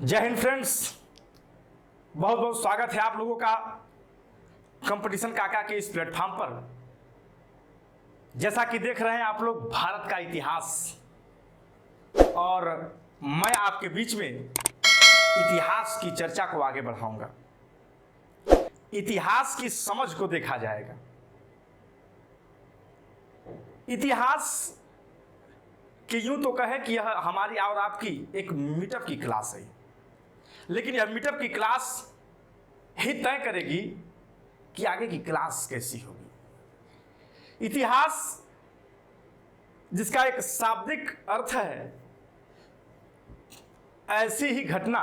जय हिंद फ्रेंड्स, बहुत बहुत स्वागत है आप लोगों का कंपटीशन काका के इस प्लेटफॉर्म पर। जैसा कि देख रहे हैं आप लोग भारत का इतिहास, और मैं आपके बीच में इतिहास की चर्चा को आगे बढ़ाऊंगा। इतिहास की समझ को देखा जाएगा। इतिहास कि यूं तो कहे कि यह हमारी और आपकी एक मीटअप की क्लास है, लेकिन यह मीटअप की क्लास ही तय करेगी कि आगे की क्लास कैसी होगी। इतिहास जिसका एक शाब्दिक अर्थ है ऐसी ही घटना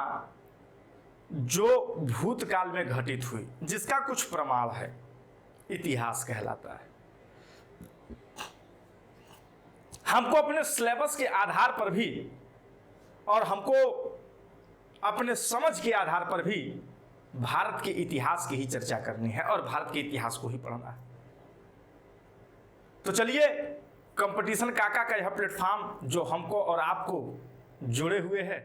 जो भूतकाल में घटित हुई, जिसका कुछ प्रमाण है, इतिहास कहलाता है। हमको अपने सिलेबस के आधार पर भी और हमको अपने समझ के आधार पर भी भारत के इतिहास की ही चर्चा करनी है और भारत के इतिहास को ही पढ़ना है। तो चलिए, कंपटीशन काका का यह प्लेटफॉर्म जो हमको और आपको जुड़े हुए है,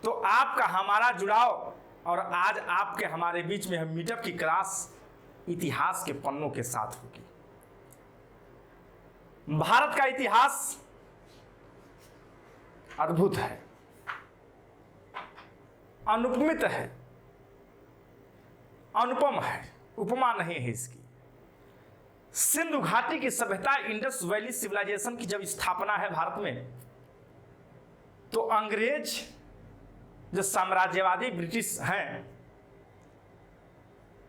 तो आपका हमारा जुड़ाव और आज आपके हमारे बीच में हम मीटअप की क्लास इतिहास के पन्नों के साथ होगी। भारत का इतिहास अद्भुत है, अनुपमित है, अनुपम है, उपमा नहीं है इसकी। सिंधु घाटी की सभ्यता, इंडस वैली सिविलाइजेशन की जब स्थापना है भारत में, तो अंग्रेज जो साम्राज्यवादी ब्रिटिश हैं,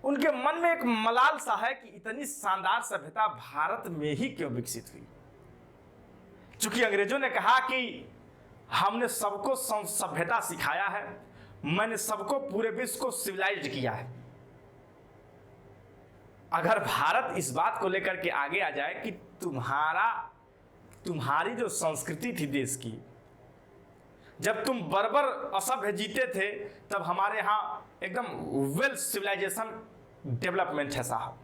उनके मन में एक मलाल सा है कि इतनी शानदार सभ्यता भारत में ही क्यों विकसित हुई। चूंकि अंग्रेजों ने कहा कि हमने सबको सभ्यता सिखाया है, मैंने सबको पूरे विश्व को सिविलाइज्ड किया है। अगर भारत इस बात को लेकर के आगे आ जाए कि तुम्हारी जो संस्कृति थी देश की, जब तुम बर्बर असभ्य जीते थे, तब हमारे यहाँ एकदम वेल सिविलाइजेशन डेवलपमेंट है साहब।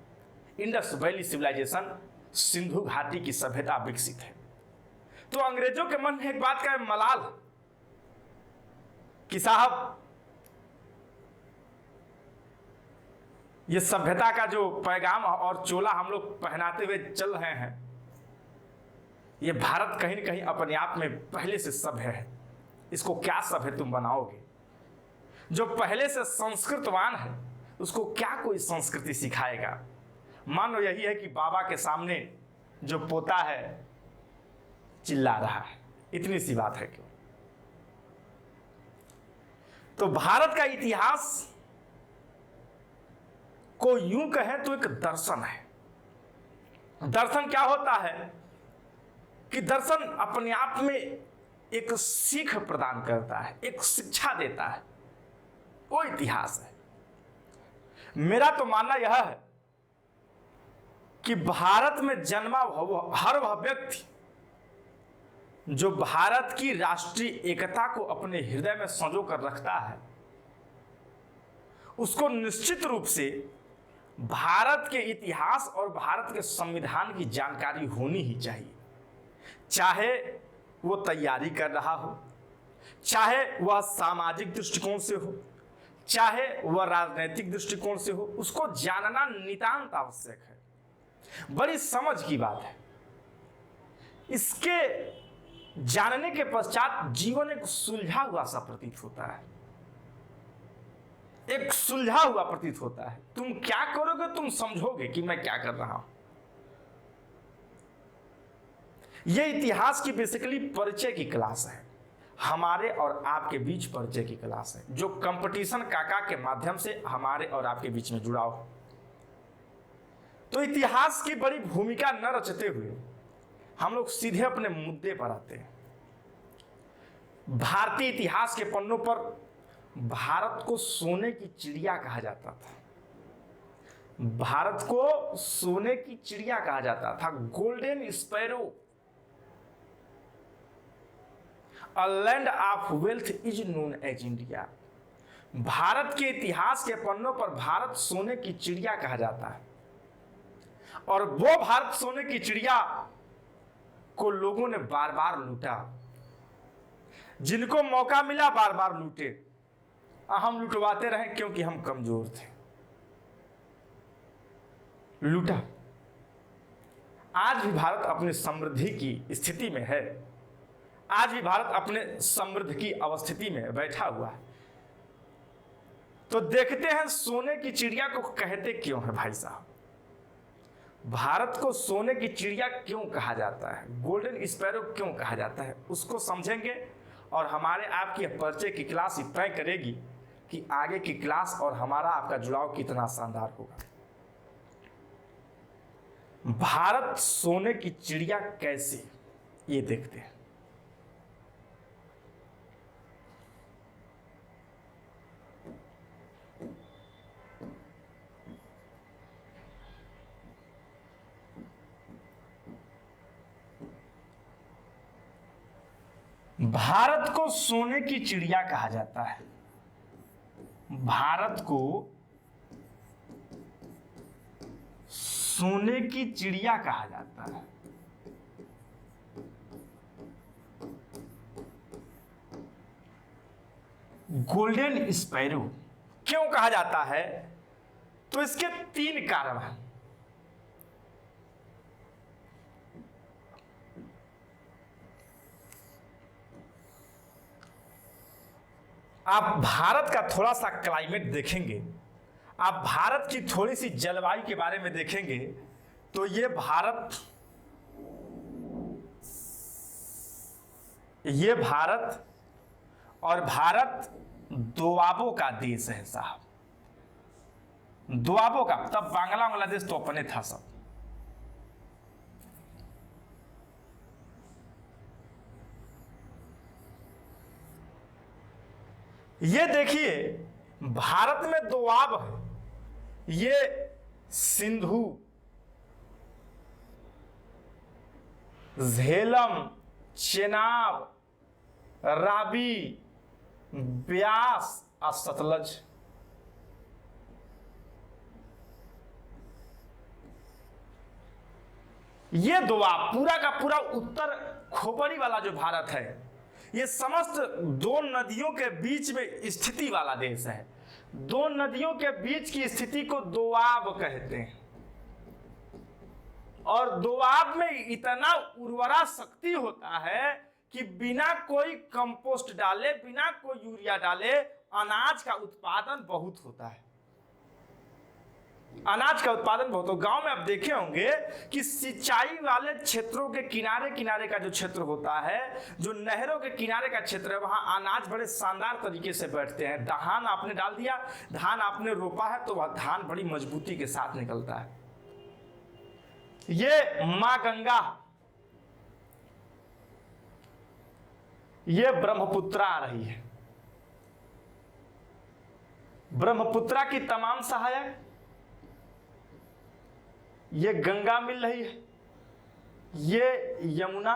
इंडस वैली सिविलाइजेशन, सिंधु घाटी की सभ्यता विकसित है। तो अंग्रेजों के मन में एक बात का मलाल कि साहब, ये सभ्यता का जो पैगाम और चोला हम लोग पहनाते हुए चल रहे हैं, ये भारत कहीं न कहीं अपने आप में पहले से सभ्य है। इसको क्या सभ्य तुम बनाओगे? जो पहले से संस्कृतवान है उसको क्या कोई संस्कृति सिखाएगा? मान लो यही है कि बाबा के सामने जो पोता है चिल्ला रहा है, इतनी सी बात है। क्यों? तो भारत का इतिहास को यूं कहें तो एक दर्शन है। दर्शन क्या होता है कि दर्शन अपने आप में एक सीख प्रदान करता है, एक शिक्षा देता है, वो इतिहास है। मेरा तो मानना यह है कि भारत में जन्मा हर वह व्यक्ति जो भारत की राष्ट्रीय एकता को अपने हृदय में संजो कर रखता है, उसको निश्चित रूप से भारत के इतिहास और भारत के संविधान की जानकारी होनी ही चाहिए। चाहे वो तैयारी कर रहा हो, चाहे वह सामाजिक दृष्टिकोण से हो, चाहे वह राजनीतिक दृष्टिकोण से हो, उसको जानना नितांत आवश्यक है। बड़ी समझ की बात है। इसके जानने के पश्चात जीवन एक सुलझा हुआ सा प्रतीत होता है, एक सुलझा हुआ प्रतीत होता है। तुम क्या करोगे, तुम समझोगे कि मैं क्या कर रहा हूं। यह इतिहास की बेसिकली परिचय की क्लास है, हमारे और आपके बीच परिचय की क्लास है, जो कंपटीशन काका के माध्यम से हमारे और आपके बीच में जुड़ा हो। तो इतिहास की बड़ी भूमिका न रचते हुए हम लोग सीधे अपने मुद्दे पर आते हैं। भारतीय इतिहास के पन्नों पर भारत को सोने की चिड़िया कहा जाता था। भारत को सोने की चिड़िया कहा जाता था, golden sparrow. A land of wealth is known as India। Bharat के इतिहास के पन्नों पर भारत सोने की चिड़िया कहा जाता है, और वो भारत सोने की चिड़िया को लोगों ने बार बार लूटा। जिनको मौका मिला बार बार लूटे, हम लुटवाते रहे क्योंकि हम कमजोर थे, लूटा। आज भी भारत अपनी समृद्धि की स्थिति में है, आज भी भारत अपने समृद्ध की अवस्थिति में बैठा हुआ है। तो देखते हैं सोने की चिड़िया को कहते क्यों है भाई साहब, भारत को सोने की चिड़िया क्यों कहा जाता है, गोल्डन स्पैरो क्यों कहा जाता है, उसको समझेंगे और हमारे आपकी परिचय की क्लास तय करेगी कि आगे की क्लास और हमारा आपका जुड़ाव कितना शानदार होगा। भारत सोने की चिड़िया कैसे, ये देखते हैं। भारत को सोने की चिड़िया कहा जाता है, भारत को सोने की चिड़िया कहा जाता है। गोल्डन स्पैरो क्यों कहा जाता है, तो इसके 3 कारण हैं। आप भारत का थोड़ा सा क्लाइमेट देखेंगे, आप भारत की थोड़ी सी जलवायु के बारे में देखेंगे, तो ये भारत और भारत दोआबों का देश है साहब, दोआबों का। तब बांग्लादेश तो अपने था सब। ये देखिए भारत में दोआब है, ये सिंधु, झेलम, चेनाब, रावी, ब्यास और सतलज। ये दोआब पूरा का पूरा उत्तर खोपड़ी वाला जो भारत है, ये समस्त 2 नदियों के बीच में स्थिति वाला देश है। 2 नदियों के बीच की स्थिति को दोआब कहते हैं। और दोआब में इतना उर्वरा शक्ति होता है कि बिना कोई कंपोस्ट डाले, बिना कोई यूरिया डाले अनाज का उत्पादन बहुत होता है, अनाज का उत्पादन बहुत हो। गांव में आप देखे होंगे कि सिंचाई वाले क्षेत्रों के किनारे किनारे का जो क्षेत्र होता है, जो नहरों के किनारे का क्षेत्र है, वहां अनाज बड़े शानदार तरीके से बैठते हैं। धान आपने डाल दिया, धान आपने रोपा है, तो वह धान बड़ी मजबूती के साथ निकलता है। ये मां गंगा, ये ब्रह्मपुत्रा आ रही है, ब्रह्मपुत्रा की तमाम सहायक, ये गंगा मिल रही है, ये यमुना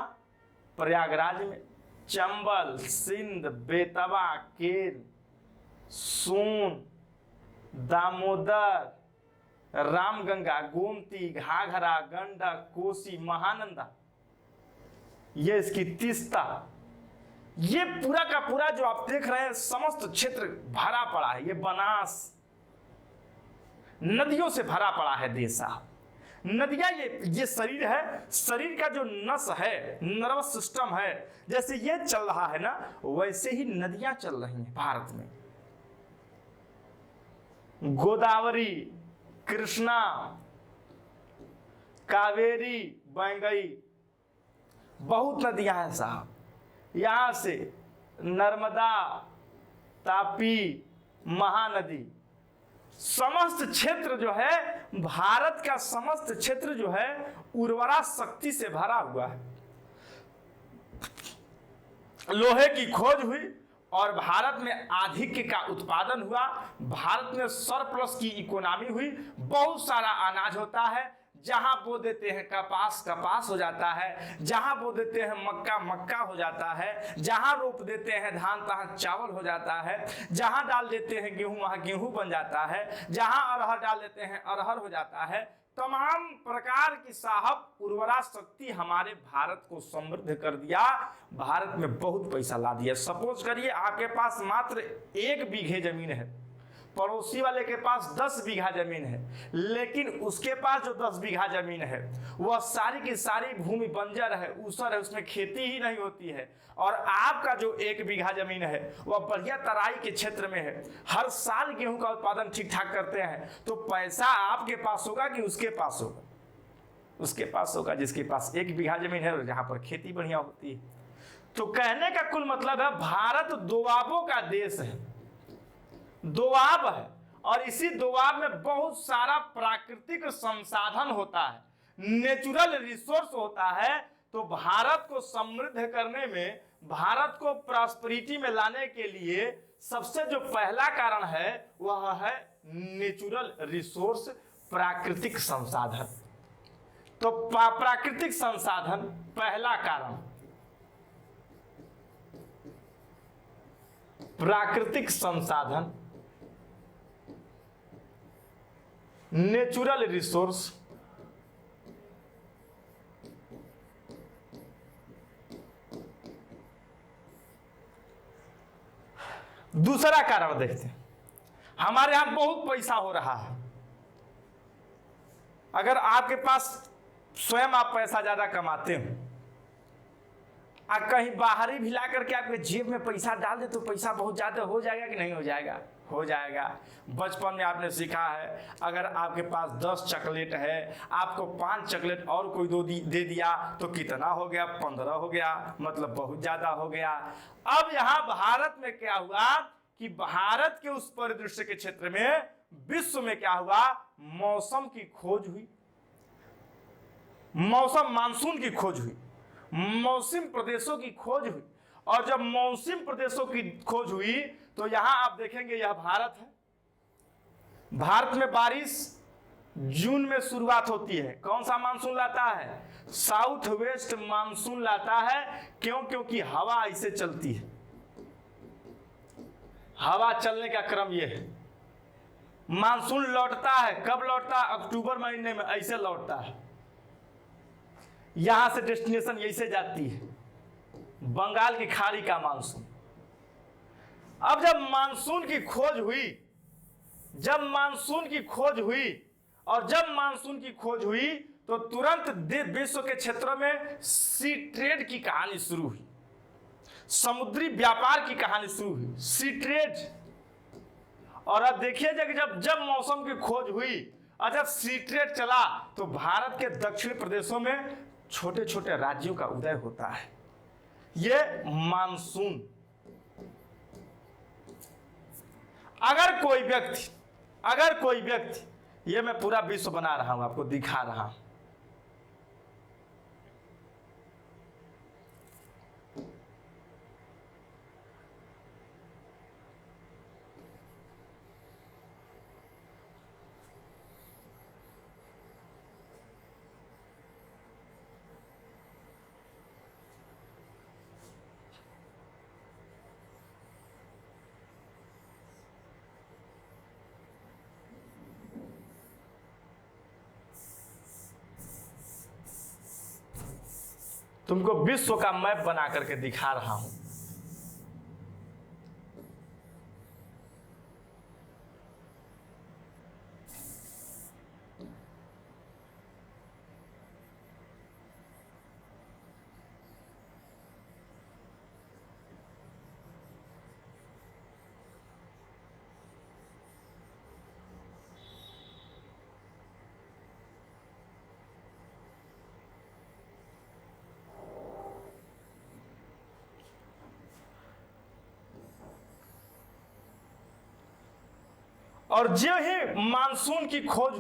प्रयागराज में, चंबल, सिंध, बेतवा, केन, सोन, दामोदर, रामगंगा, गोमती, घाघरा, गंडक, कोसी, महानंदा, ये इसकी तीस्ता, ये पूरा का पूरा जो आप देख रहे हैं समस्त क्षेत्र भरा पड़ा है। ये बनास नदियों से भरा पड़ा है देश साहब। नदियां ये शरीर है, शरीर का जो नस है, नर्वस सिस्टम है, जैसे ये चल रहा है ना, वैसे ही नदियां चल रही हैं भारत में। गोदावरी, कृष्णा, कावेरी, बैंगई, बहुत नदियां हैं साहब। यहां से नर्मदा, तापी, महानदी, समस्त क्षेत्र जो है, भारत का समस्त क्षेत्र जो है उर्वरा शक्ति से भरा हुआ है। लोहे की खोज हुई और भारत में आधिक्य का उत्पादन हुआ, भारत में सरप्लस की इकोनॉमी हुई, बहुत सारा अनाज होता है। जहां बो देते हैं कपास, कपास हो जाता है, जहां बो देते हैं मक्का, मक्का हो जाता है, जहां रोप देते हैं धान, तहां चावल हो जाता है, जहां डाल देते हैं गेहूं, वहां गेहूं बन जाता है, जहां अरहर डाल देते हैं अरहर हो जाता है। तमाम प्रकार की साहब उर्वरा शक्ति हमारे भारत को समृद्ध कर दिया, भारत में बहुत पैसा ला दिया। सपोज करिए आपके पास मात्र 1 बीघे जमीन है, पड़ोसी वाले के पास 10 बीघा जमीन है, लेकिन उसके पास जो 10 बीघा जमीन है वह सारी की सारी भूमि बंजर है, ऊसर है, उसमें खेती ही नहीं होती है। और आपका जो 1 बीघा जमीन है वह बढ़िया तराई के क्षेत्र में है, हर साल गेहूं का उत्पादन ठीक ठाक करते हैं, तो पैसा आपके पास होगा कि उसके पास होगा? उसके पास होगा, जिसके पास 1 बीघा जमीन है और जहां पर खेती बढ़िया होती है। तो कहने का कुल मतलब है भारत दोआबों का देश है, दोआब है, और इसी दोआब में बहुत सारा प्राकृतिक संसाधन होता है, नेचुरल रिसोर्स होता है। तो भारत को समृद्ध करने में, भारत को प्रॉस्पेरिटी में लाने के लिए सबसे जो पहला कारण है वह है नेचुरल रिसोर्स, प्राकृतिक संसाधन। तो प्राकृतिक संसाधन पहला कारण, प्राकृतिक संसाधन, नेचुरल रिसोर्स, दूसरा कारण देखते हैं, हमारे यहां बहुत पैसा हो रहा है। अगर आपके पास स्वयं आप पैसा ज्यादा कमाते हो, आप कहीं बाहरी भी ला करके आपके जेब में पैसा डाल दे तो पैसा बहुत ज्यादा हो जाएगा कि नहीं हो जाएगा? हो जाएगा। बचपन में आपने सीखा है, अगर आपके पास 10 चॉकलेट है, आपको 5 चॉकलेट और कोई दे दिया तो कितना हो गया? 15 हो गया, मतलब बहुत ज्यादा हो गया। अब यहाँ भारत में क्या हुआ कि भारत के उस परिदृश्य के क्षेत्र में, विश्व में क्या हुआ, मौसम की खोज हुई, मानसून की खोज हुई, मौसम प्रदेशों की खोज हुई। और जब मौसम प्रदेशों की खोज हुई तो यहां आप देखेंगे यह भारत है। भारत में बारिश जून में शुरुआत होती है। कौन सा मानसून लाता है? साउथ वेस्ट मानसून लाता है। क्यों? क्योंकि हवा ऐसे चलती है, हवा चलने का क्रम यह है। मानसून लौटता है, कब लौटता है? अक्टूबर महीने में ऐसे लौटता है, यहां से डेस्टिनेशन ऐसे जाती है, बंगाल की खाड़ी का मानसून। अब जब मानसून की खोज हुई, जब मानसून की खोज हुई तो तुरंत विश्व के क्षेत्रों में सी ट्रेड की कहानी शुरू हुई, समुद्री व्यापार की कहानी शुरू हुई, सी ट्रेड। और अब देखिए जब मौसम की खोज हुई और जब सी ट्रेड चला तो भारत के दक्षिण प्रदेशों में छोटे छोटे राज्यों का उदय होता है। ये मानसून। अगर कोई व्यक्ति, ये मैं पूरा विश्व बना रहा हूं, आपको दिखा रहा हूं, तुमको विश्व का मैप बना करके दिखा रहा हूं। और जो ही मानसून की खोज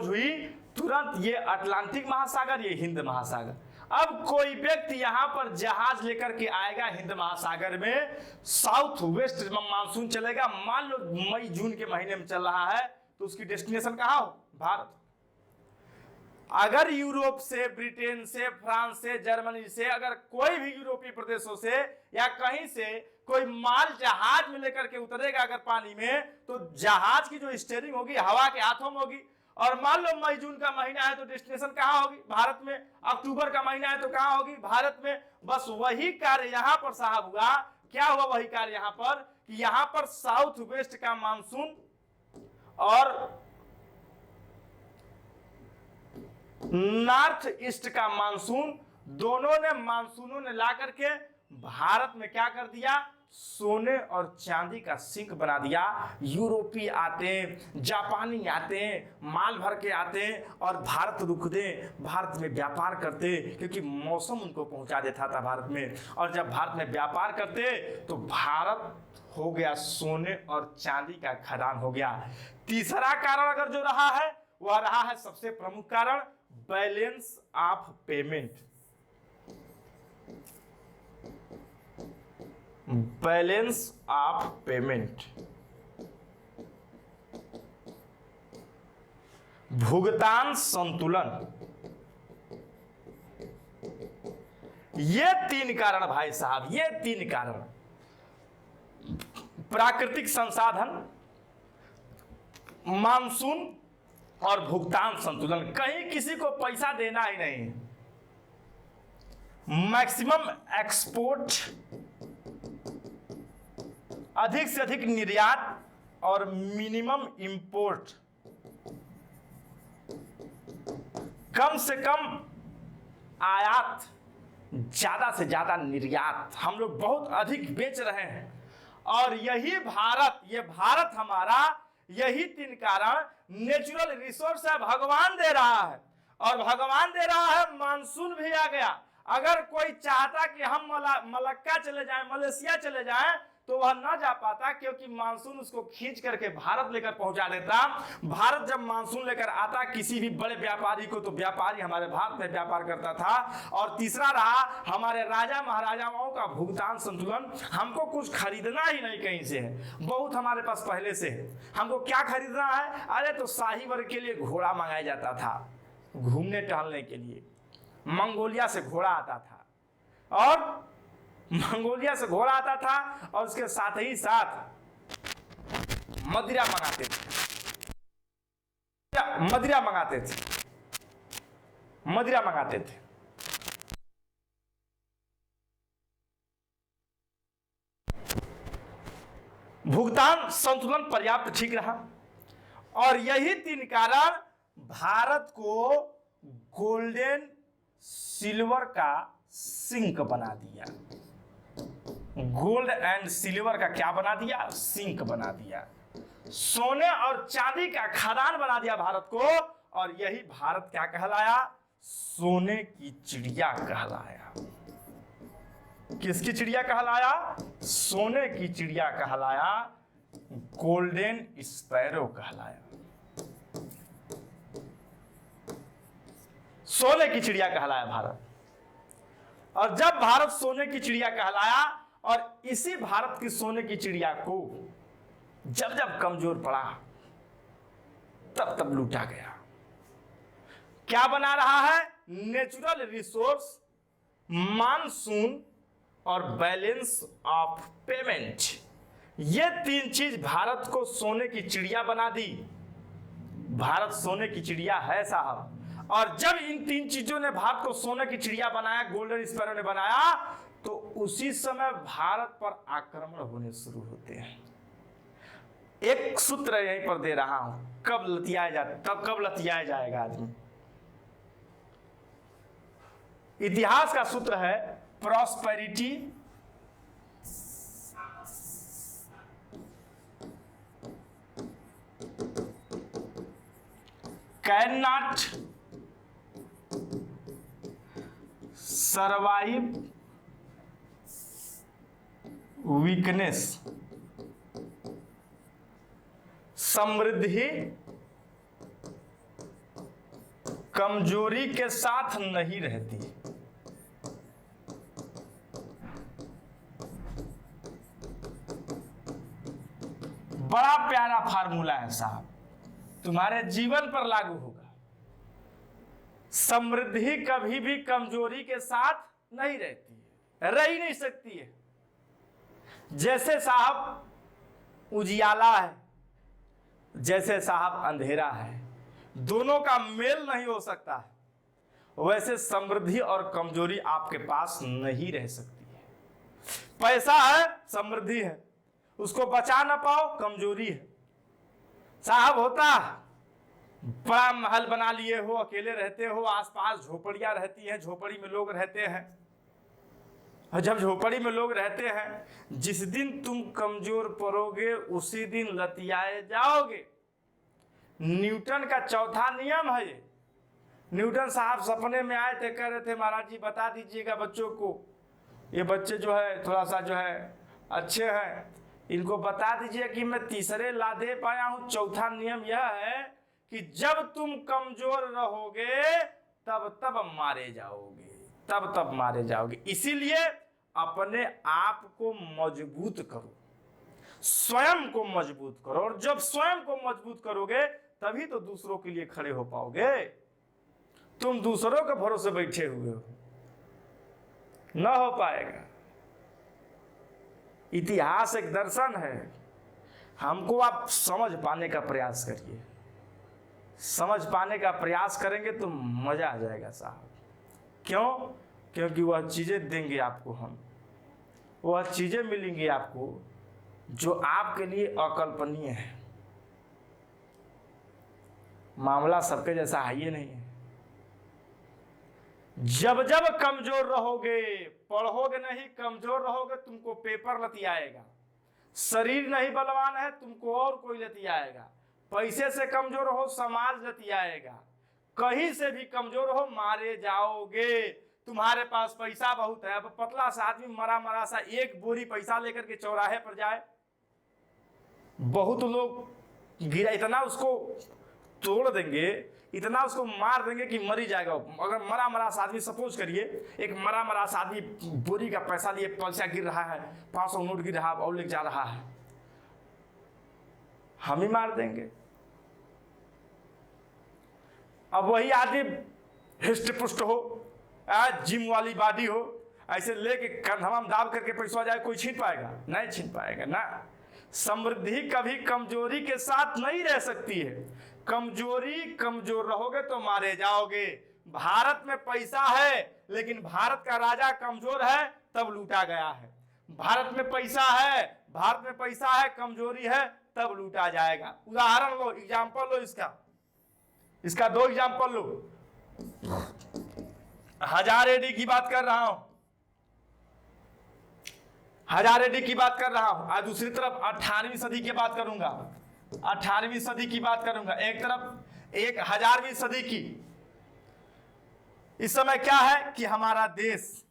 हुई, तुरंत ये अटलांटिक महासागर, ये हिंद महासागर। अब कोई व्यक्ति यहां पर जहाज लेकर के आएगा हिंद महासागर में, साउथ वेस्ट मानसून चलेगा, मान लो मई जून के महीने में चल रहा है, तो उसकी डेस्टिनेशन कहां हो? भारत। अगर यूरोप से, ब्रिटेन से, फ्रांस से, जर्मनी से, अगर कोई भी यूरोपीय प्रदेशों से या कहीं से कोई माल जहाज में लेकर के उतरेगा अगर पानी में, तो जहाज की जो स्टीयरिंग होगी हवा के हाथों में होगी। और मान लो मई जून का महीना है तो डेस्टिनेशन कहाँ होगी? भारत में। अक्टूबर का महीना है तो कहाँ होगी? भारत में। बस वही कार्य यहाँ पर साहब हुआ। क्या हुआ वही कार्य यहाँ पर कि यहाँ पर साउथ वेस्ट का मानसून और नॉर्थ ईस्ट का मानसून, दोनों ने मानसूनों ने ला करके भारत में क्या कर दिया? सोने और चांदी का सिंक बना दिया। यूरोपी आते हैं, जापानी आते हैं, माल भर के आते हैं और भारत रुकते, भारत में व्यापार करते, क्योंकि मौसम उनको पहुंचा देता था भारत में। और जब भारत में व्यापार करते तो भारत हो गया सोने और चांदी का खदान हो गया। तीसरा कारण अगर जो रहा है वह रहा है सबसे प्रमुख कारण, balance of payment. Balance of payment, भुगतान संतुलन। ये तीन कारण भाई साहब, ये तीन कारण, प्राकृतिक संसाधन, मानसून और भुगतान संतुलन। कहीं किसी को पैसा देना ही नहीं। मैक्सिमम एक्सपोर्ट, अधिक से अधिक निर्यात और मिनिमम इंपोर्ट, कम से कम आयात, ज्यादा से ज्यादा निर्यात। हम लोग बहुत अधिक बेच रहे हैं और यही भारत, ये भारत हमारा, यही तीन कारण, नेचुरल रिसोर्स है, भगवान दे रहा है। और भगवान दे रहा है, मानसून भी आ गया। अगर कोई चाहता कि हम मलक्का चले जाएं, मलेशिया चले जाएं, तो वह न जा पाता, क्योंकि मानसून उसको खींच करके भारत लेकर पहुंचा देता। भारत जब मानसून लेकर आता किसी भी बड़े व्यापारी को, तो व्यापारी हमारे भारत में व्यापार करता था। और तीसरा रहा हमारे राजा महाराजाओं का भुगतान संतुलन। हमको कुछ खरीदना ही नहीं कहीं से है, बहुत हमारे पास पहले से है। हमको क्या खरीदना है? अरे तो शाही वर्ग के लिए घोड़ा मंगाया जाता था, घूमने टहलने के लिए मंगोलिया से घोड़ा आता था, और मंगोलिया से घोड़ा आता था और उसके साथ ही साथ मदिरा मंगाते थे, मदिरा मंगाते थे, मदिरा मंगाते थे। भुगतान संतुलन पर्याप्त ठीक रहा और यही तीन कारण भारत को गोल्डन सिल्वर का सिंक बना दिया। गोल्ड एंड सिल्वर का क्या बना दिया? सिंक बना दिया। सोने और चांदी का खदान बना दिया भारत को। और यही भारत क्या कहलाया? सोने की चिड़िया कहलाया। किसकी चिड़िया कहलाया? सोने की चिड़िया कहलाया, गोल्डन स्पैरो कहलाया, सोने की चिड़िया कहलाया भारत। और जब भारत सोने की चिड़िया कहलाया, और इसी भारत की सोने की चिड़िया को जब जब कमजोर पड़ा तब तब लूटा गया। क्या बना रहा है? नेचुरल रिसोर्स, मानसून और बैलेंस ऑफ पेमेंट। ये तीन चीज भारत को सोने की चिड़िया बना दी। भारत सोने की चिड़िया है साहब। और जब इन तीन चीजों ने भारत को सोने की चिड़िया बनाया, गोल्डन स्पैरो ने बनाया, तो उसी समय भारत पर आक्रमण होने शुरू होते हैं। एक सूत्र यहीं पर दे रहा हूं, कब लतियाया जाएगा आदमी। इतिहास का सूत्र है, prosperity can not survive weakness. समृद्धि कमजोरी के साथ नहीं रहती। बड़ा प्यारा फार्मूला है साहब, तुम्हारे जीवन पर लागू होगा। समृद्धि कभी भी कमजोरी के साथ नहीं रहती है, रह ही नहीं सकती है। जैसे साहब उजियाला है, जैसे साहब अंधेरा है, दोनों का मेल नहीं हो सकता है, वैसे समृद्धि और कमजोरी आपके पास नहीं रह सकती है। पैसा है, समृद्धि है, उसको बचा ना पाओ, कमजोरी है। साहब होता बड़ा महल बना लिए हो, अकेले रहते हो, आसपास झोपड़ियां रहती हैं, झोपड़ी में लोग रहते हैं, और जब झोपड़ी में लोग रहते हैं, जिस दिन तुम कमजोर पड़ोगे उसी दिन लतियाए जाओगे। न्यूटन का चौथा नियम है ये। न्यूटन साहब सपने में आए थे, कह रहे थे महाराज जी बता दीजिएगा बच्चों को, ये बच्चे जो है थोड़ा सा जो है अच्छे हैं, इनको बता दीजिए कि मैं तीसरे ला दे पाया हूं। चौथा नियम यह है कि जब तुम कमजोर रहोगे तब मारे जाओगे, तब मारे जाओगे। इसीलिए अपने आप को मजबूत करो, स्वयं को मजबूत करो, और जब स्वयं को मजबूत करोगे तभी तो दूसरों के लिए खड़े हो पाओगे। तुम दूसरों के भरोसे बैठे हुए हो, न हो पाएगा। इतिहास एक दर्शन है, हमको आप समझ पाने का प्रयास करिए। समझ पाने का प्रयास करेंगे तो मजा आ जाएगा साहब। क्यों? क्योंकि वह चीजें देंगे आपको हम, वह चीजें मिलेंगी आपको जो आपके लिए अकल्पनीय है। मामला सबके जैसा है ही नहीं है। जब जब कमजोर रहोगे, पढ़ोगे नहीं, कमजोर रहोगे, तुमको पेपर लतियाएगा। शरीर नहीं बलवान है, तुमको और कोई लतियाएगा। पैसे से कमजोर हो, समाज लतियाएगा। कहीं से भी कमजोर हो, मारे जाओगे। तुम्हारे पास पैसा बहुत है, अब पतला सा आदमी मरा सा एक बोरी पैसा लेकर के चौराहे पर जाए, बहुत लोग गिरा, इतना उसको तोड़ देंगे, इतना उसको मार देंगे कि मर ही जाएगा। अगर मरा सा आदमी, सपोज करिए एक मरा सा आदमी बोरी का पैसा लिए, पैसा गिर रहा है, 500 नोट गिर रहा है और लेके जा रहा है, हम ही मार देंगे। अब वही आदमी हिस्ट पुष्ट हो, जिम वाली बॉडी हो, ऐसे लेके कंधमा में दाब करके पैसा जाए, कोई छीन पाएगा? नहीं छीन पाएगा ना। समृद्धि कभी कमजोरी के साथ नहीं रह सकती है। कमजोर रहोगे तो मारे जाओगे। भारत में पैसा है लेकिन भारत का राजा कमजोर है, तब लूटा गया है। भारत में पैसा है, कमजोरी है, तब लूटा जाएगा। उदाहरण लो, एग्जाम्पल लो, इसका 2 एग्जाम्पल लो। 1000 AD की बात कर रहा हूं, 1000 AD की बात कर रहा हूं। आज दूसरी तरफ 18वीं सदी की बात करूंगा, 18वीं सदी की बात करूंगा। एक तरफ 1000वीं सदी की। इस समय क्या है कि हमारा देश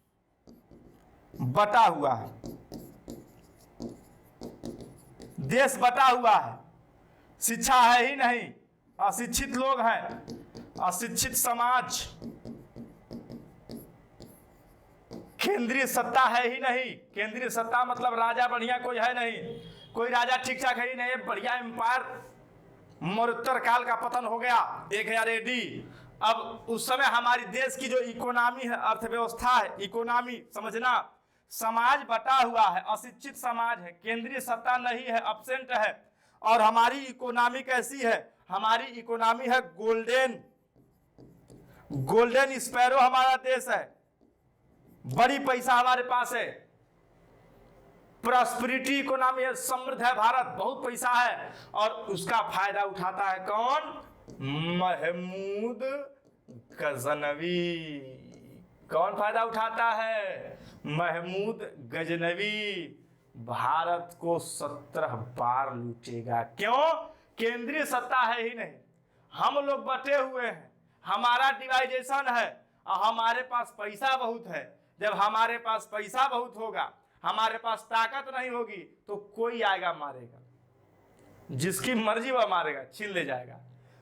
बटा हुआ है, देश बटा हुआ है, शिक्षा है ही नहीं, अशिक्षित लोग हैं, अशिक्षित समाज, केंद्रीय सत्ता है ही नहीं। केंद्रीय सत्ता मतलब राजा बढ़िया कोई है नहीं, कोई राजा ठीक ठाक है ही नहीं। बढ़िया एम्पायर, मरुत्तर काल का पतन हो गया 1000 AD। अब उस समय हमारी देश की जो इकोनॉमी है, अर्थव्यवस्था है, इकोनॉमी समझना, समाज बटा हुआ है, अशिक्षित समाज है, केंद्रीय सत्ता नहीं है, अब्सेंट है। और हमारी इकोनॉमी कैसी है? हमारी इकोनॉमी है गोल्डन स्पैरो हमारा देश है, बड़ी पैसा हमारे पास है, प्रॉस्पेरिटी इकोनॉमी है, समृद्ध है भारत, बहुत पैसा है। और उसका फायदा उठाता है कौन? महमूद गजनवी। कौन फायदा उठाता है? महमूद गजनवी। भारत को 17 बार लूटेगा। क्यों? केंद्रीय सत्ता है ही नहीं, हम लोग बटे हुए हैं, हमारा डिवाइडेशन है, और हमारे पास पैसा बहुत है। जब हमारे पास पैसा बहुत होगा, हमारे पास ताकत नहीं होगी, तो कोई आएगा मारेगा, जिसकी मर्जी वह मारेगा, छीन ले जाएगा।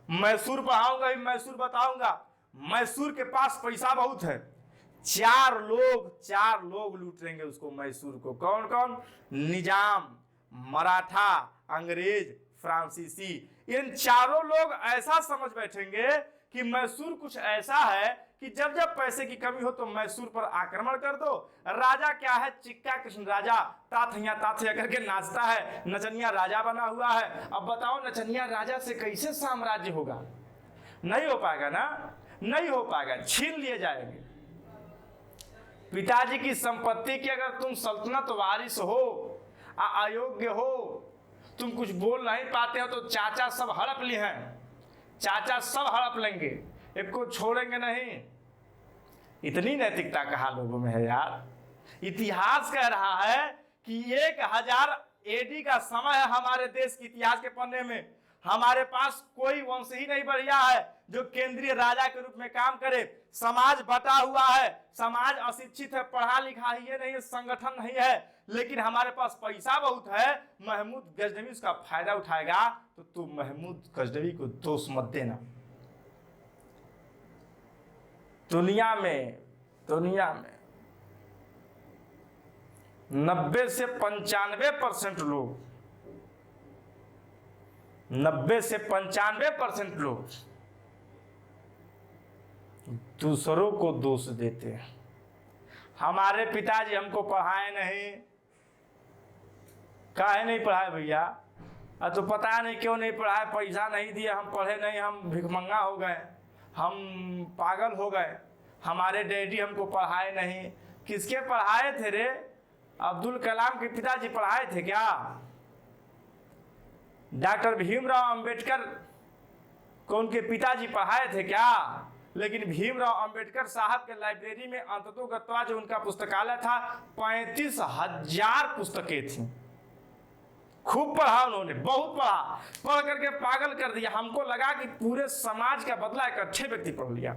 मैसूर पढ़ाऊंगा, मैसूर बताऊंगा, मैसूर के पास पैसा बहुत है, 4 लोग लूट लेंगे उसको, मैसूर को। कौन कौन? निजाम, मराठा, अंग्रेज, फ्रांसीसी। इन चारों लोग ऐसा समझ बैठेंगे कि मैसूर कुछ ऐसा है कि जब जब पैसे की कमी हो तो मैसूर पर आक्रमण कर दो। राजा क्या है, चिक्का कृष्ण राजा ताथैया ताथैया करके नाचता है, नचनिया राजा बना हुआ है। अब बताओ नचनिया राजा से कैसे साम्राज्य होगा? नहीं हो पाएगा ना, नहीं हो पाएगा, छीन लिए जाएंगे। पिताजी की संपत्ति की अगर तुम सल्तनत वारिस हो, अयोग्य हो, तुम कुछ बोल नहीं पाते हो, तो चाचा सब हड़प लिए हैं, चाचा सब हड़प लेंगे, एक को छोड़ेंगे नहीं। इतनी नैतिकता कहाँ लोगों में है यार। इतिहास कह रहा है कि 1000 AD का समय है हमारे देश के इतिहास के पन्ने में। हमारे पास कोई वंश ही नहीं बढ़िया है जो केंद्रीय राजा के रूप में काम करे। समाज बटा हुआ है, समाज अशिक्षित है, पढ़ा लिखा ही नहीं है, संगठन नहीं है, लेकिन हमारे पास पैसा बहुत है। महमूद गजनवी उसका फायदा उठाएगा, तो तू महमूद गजनवी को दोष मत देना। दुनिया में 90 से 95% लोग 90 से 95% लोग दूसरों को दोष देते हैं। हमारे पिताजी हमको पढ़ाए नहीं, काहे नहीं पढ़ाए भैया? तो पता नहीं क्यों नहीं पढ़ाए, पैसा नहीं दिया, हम पढ़े नहीं, हम भिखमंगा हो गए, हम पागल हो गए, हमारे डैडी हमको पढ़ाए नहीं। किसके पढ़ाए थे रे? अब्दुल कलाम के पिताजी पढ़ाए थे क्या? डॉक्टर भीमराव अंबेडकर को उनके पिताजी पढ़ाए थे क्या? लेकिन भीमराव अंबेडकर साहब के लाइब्रेरी में अंततोगत्वा जो उनका पुस्तकालय था, 35,000 पुस्तकें थी। खूब पढ़ा उन्होंने, बहुत पढ़ा, पढ़ करके पागल कर दिया। हमको लगा कि पूरे समाज का बदला एक अच्छे व्यक्ति पढ़ लिया।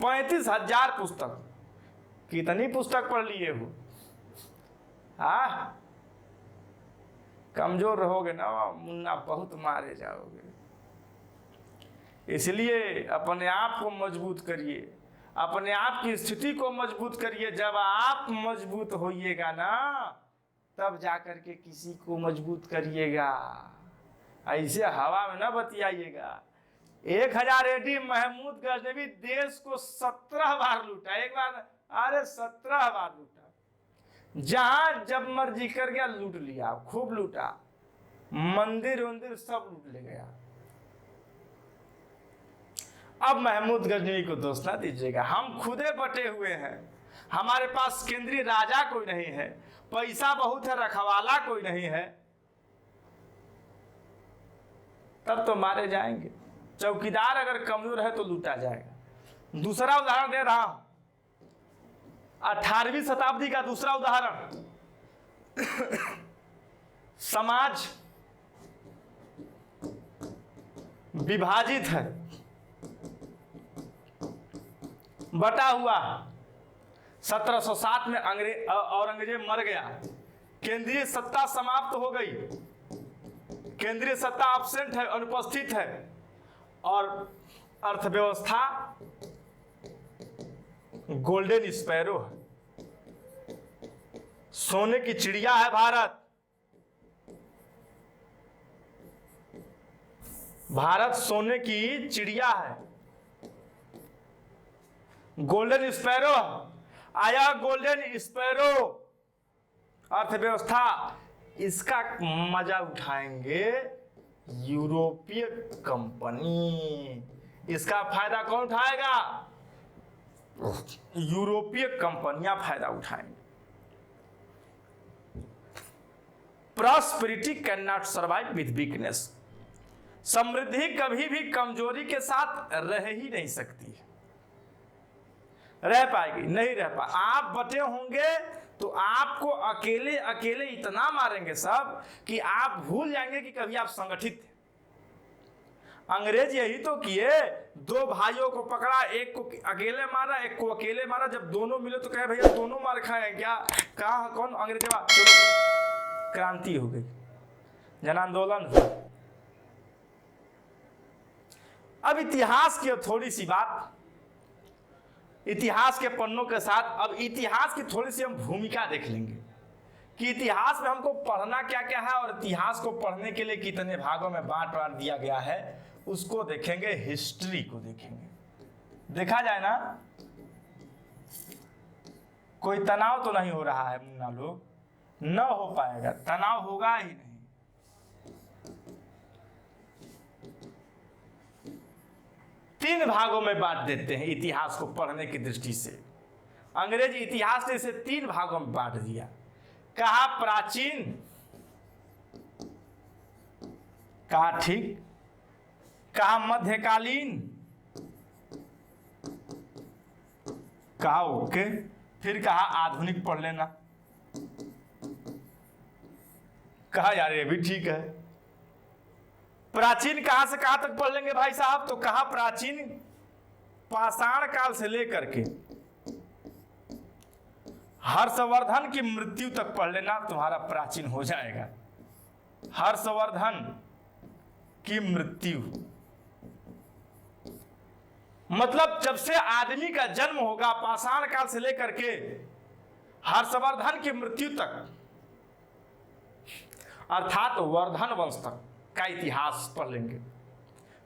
35,000 पुस्तक, कितनी पुस्तक पढ़ लिए हो? कमजोर रहोगे ना मुन्ना, बहुत मारे जाओगे। इसलिए अपने आप को मजबूत करिए, अपने आप की स्थिति को मजबूत करिए। जब आप मजबूत होइएगा ना, तब जाकर के किसी को मजबूत करिएगा। ऐसे हवा में ना बतियाइएगा। 1000 AD महमूद गजनवी देश को 17 बार लूटा, एक बार, अरे 17 बार लूटा। जहां जब मर्जी कर गया लूट लिया, खूब लूटा, मंदिर वंदिर सब लूट ले गया। अब महमूद गजनवी को दोष ना दीजिएगा, हम खुदे बटे हुए हैं। हमारे पास केंद्रीय राजा कोई नहीं है, पैसा बहुत है, रखवाला कोई नहीं है, तब तो मारे जाएंगे। चौकीदार अगर कमजोर है तो लूटा जाएगा। दूसरा उदाहरण दे रहा हूं, 18वीं शताब्दी का दूसरा उदाहरण। समाज विभाजित है, बटा हुआ। 1707 में औरंगजेब मर गया, केंद्रीय सत्ता समाप्त हो गई, केंद्रीय सत्ता एब्सेंट है, अनुपस्थित है, और अर्थव्यवस्था गोल्डन स्पैरो है, सोने की चिड़िया है भारत। भारत सोने की चिड़िया है, गोल्डन स्पैरो आया, गोल्डन स्पैरो अर्थव्यवस्था। इसका मजा उठाएंगे यूरोपीय कंपनी। इसका फायदा कौन उठाएगा? यूरोपीय कंपनियां फायदा उठाएंगे। Prosperity can not survive with weakness. समृद्धि कभी भी कमजोरी के साथ रह ही नहीं सकती, रह पाएगी, नहीं रह पाए। आप बटे होंगे तो आपको अकेले अकेले इतना मारेंगे सब कि आप भूल जाएंगे कि कभी आप संगठित थे। अंग्रेज यही तो किए, 2 भाइयों को पकड़ा, एक को अकेले मारा, एक को अकेले मारा। जब दोनों मिले तो कहे भैया दोनों मार खाए क्या? कहा कौन? अंग्रेज। चलो क्रांति हो गई, जन आंदोलन हुआ। अब इतिहास की थोड़ी सी बात, इतिहास के पन्नों के साथ अब इतिहास की थोड़ी सी हम भूमिका देख लेंगे कि इतिहास में हमको पढ़ना क्या क्या है और इतिहास को पढ़ने के लिए कितने भागों में बांट दिया गया है, उसको देखेंगे, हिस्ट्री को देखेंगे। देखा जाए ना, कोई तनाव तो नहीं हो रहा है मुन्ना लोग, न हो पाएगा, तनाव होगा ही नहीं। तीन भागों में बांट देते हैं इतिहास को पढ़ने की दृष्टि से। अंग्रेजी इतिहास ने इसे तीन भागों में बांट दिया। कहा प्राचीन, कहा ठीक, कहा मध्यकालीन, कहा ओके, फिर कहा आधुनिक पढ़ लेना। कहा यार ये भी ठीक है। प्राचीन कहां से कहां तक पढ़ लेंगे भाई साहब? तो कहा प्राचीन पाषाण काल से लेकर के हर्षवर्धन की मृत्यु तक पढ़ लेना, तुम्हारा प्राचीन हो जाएगा। हर्षवर्धन की मृत्यु मतलब जब से आदमी का जन्म होगा, पाषाण काल से लेकर के हर्षवर्धन की मृत्यु तक, अर्थात वर्धन वंश तक का इतिहास पढ़ लेंगे।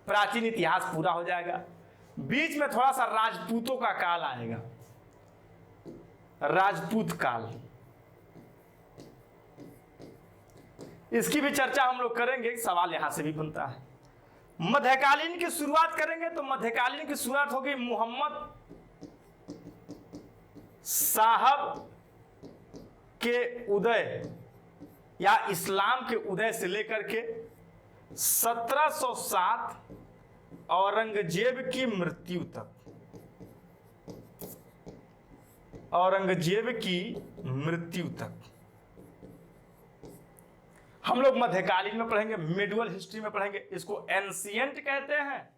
प्राचीन इतिहास पूरा हो जाएगा। बीच में थोड़ा सा राजपूतों का काल आएगा, राजपूत काल, इसकी भी चर्चा हम लोग करेंगे, सवाल यहां से भी बनता है। मध्यकालीन की शुरुआत करेंगे तो मध्यकालीन की शुरुआत होगी मुहम्मद साहब के उदय या इस्लाम के उदय से लेकर के 1707 औरंगजेब की मृत्यु तक। औरंगजेब की मृत्यु तक हम लोग मध्यकालीन में पढ़ेंगे, मिडुअल हिस्ट्री में पढ़ेंगे। इसको एंशिएंट कहते हैं,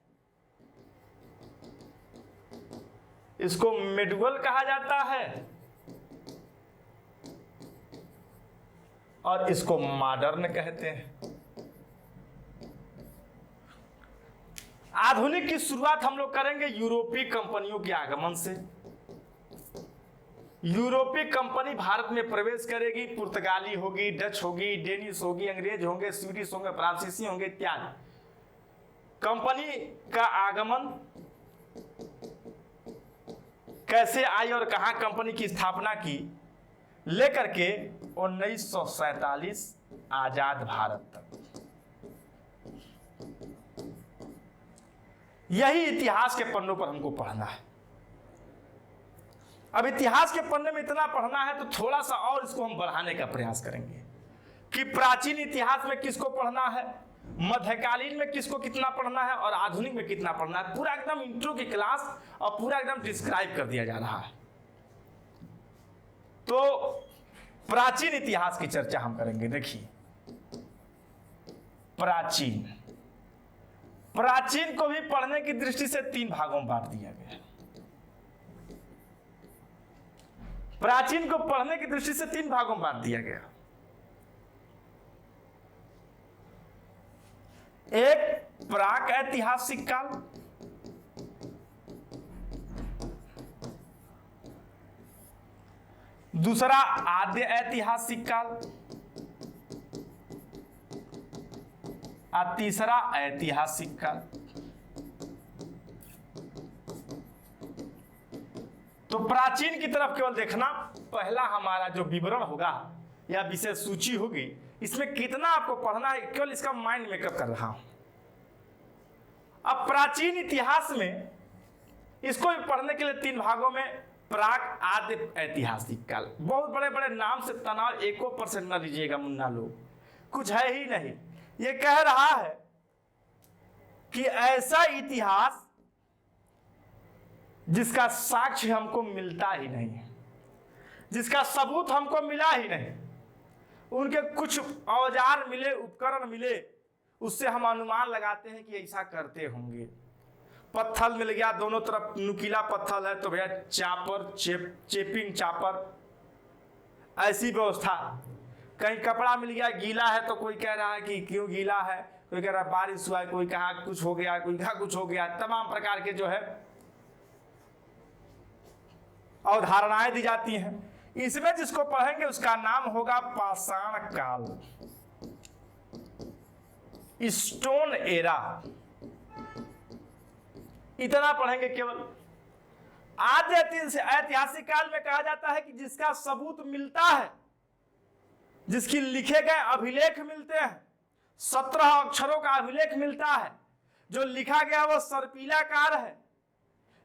इसको मिडुअल कहा जाता है, और इसको मॉडर्न कहते हैं। आधुनिक की शुरुआत हम लोग करेंगे यूरोपीय कंपनियों के आगमन से। यूरोपीय कंपनी भारत में प्रवेश करेगी, पुर्तगाली होगी, डच होगी, डेनिश होगी, अंग्रेज होंगे, स्वीडिश होंगे, फ्रांसीसी होंगे इत्यादि। कंपनी का आगमन कैसे आई और कहां कंपनी की स्थापना की, लेकर के 1947 आजाद भारत तक। यही इतिहास के पन्नों पर हमको पढ़ना है। अब इतिहास के पन्ने में इतना पढ़ना है तो थोड़ा सा और इसको हम बढ़ाने का प्रयास करेंगे कि प्राचीन इतिहास में किसको पढ़ना है, मध्यकालीन में किसको कितना पढ़ना है, और आधुनिक में कितना पढ़ना है। पूरा एकदम इंट्रो की क्लास और पूरा एकदम डिस्क्राइब कर दिया जा रहा है। तो प्राचीन इतिहास की चर्चा हम करेंगे। देखिए, प्राचीन, प्राचीन को भी पढ़ने की दृष्टि से तीन भागों में बांट दिया गया। प्राचीन को पढ़ने की दृष्टि से तीन भागों में बांट दिया गया। एक प्राक ऐतिहासिक काल, दूसरा आद्य ऐतिहासिक काल, और तीसरा ऐतिहासिक काल। तो प्राचीन की तरफ केवल देखना, पहला हमारा जो विवरण होगा या विषय सूची होगी, इसमें कितना आपको पढ़ना है, केवल इसका माइंड मेकअप कर रहा हूं। अब प्राचीन इतिहास में इसको भी पढ़ने के लिए तीन भागों में, प्राक, आद्य, ऐतिहासिक काल। बहुत बड़े बड़े नाम से तनाव 1% न लीजिएगा मुन्ना लोग, कुछ है ही नहीं। ये कह रहा है कि ऐसा इतिहास जिसका साक्ष्य हमको मिलता ही नहीं है, जिसका सबूत हमको मिला ही नहीं, उनके कुछ औजार मिले, उपकरण मिले, उससे हम अनुमान लगाते हैं कि ऐसा करते होंगे। पत्थर मिल गया, दोनों तरफ नुकीला पत्थर है तो भैया चापर, चेपिंग चापर, ऐसी व्यवस्था। कहीं कपड़ा मिल गया गीला है तो कोई कह रहा है कि क्यों गीला है, कोई कह रहा है बारिश हुआ है, कोई कहा कुछ हो गया, कोई कहा कुछ हो गया। तमाम प्रकार के जो है अवधारणाएं दी जाती हैं। इसमें जिसको पढ़ेंगे उसका नाम होगा पाषाण काल, स्टोन एरा। इतना पढ़ेंगे केवल। आद्य से ऐतिहासिक काल में कहा जाता है कि जिसका सबूत मिलता है, जिसकी लिखे गए अभिलेख मिलते हैं, 17 अक्षरों का अभिलेख मिलता है, जो लिखा गया वो सर्पिलाकार है,